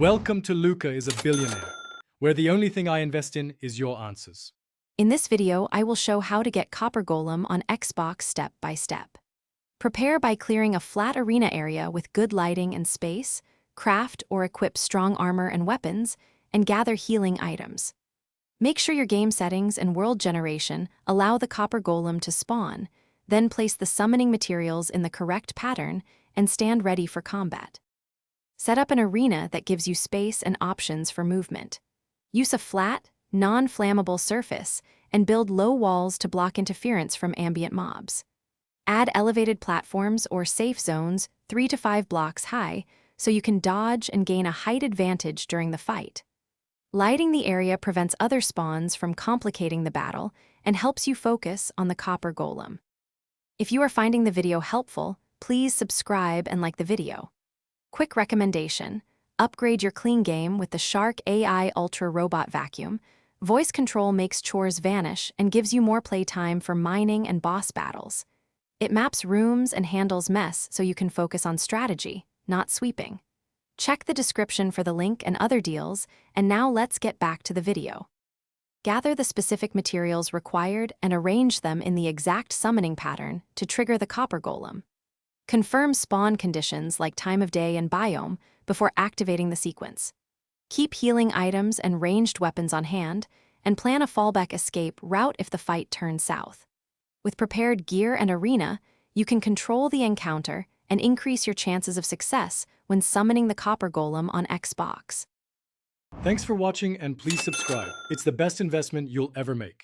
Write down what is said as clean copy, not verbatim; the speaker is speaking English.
Welcome to Luca is a Billionaire, where the only thing I invest in is your answers. In this video, I will show how to get Copper Golem on Xbox step by step. Prepare by clearing a flat arena area with good lighting and space, craft or equip strong armor and weapons, and gather healing items. Make sure your game settings and world generation allow the Copper Golem to spawn, then place the summoning materials in the correct pattern and stand ready for combat. Set up an arena that gives you space and options for movement. Use a flat, non-flammable surface and build low walls to block interference from ambient mobs. Add elevated platforms or safe zones 3 to 5 blocks high so you can dodge and gain a height advantage during the fight. Lighting the area prevents other spawns from complicating the battle and helps you focus on the Copper Golem. If you are finding the video helpful, please subscribe and like the video. Quick recommendation: upgrade your clean game with the Shark AI Ultra Robot Vacuum. Voice control makes chores vanish and gives you more playtime for mining and boss battles. It maps rooms and handles mess so you can focus on strategy, not sweeping. Check the description for the link and other deals, and now let's get back to the video. Gather the specific materials required and arrange them in the exact summoning pattern to trigger the Copper Golem. Confirm spawn conditions like time of day and biome before activating the sequence. Keep healing items and ranged weapons on hand, and plan a fallback escape route if the fight turns south. With prepared gear and arena, you can control the encounter and increase your chances of success when summoning the Copper Golem on Xbox. Thanks for watching and please subscribe. It's the best investment you'll ever make.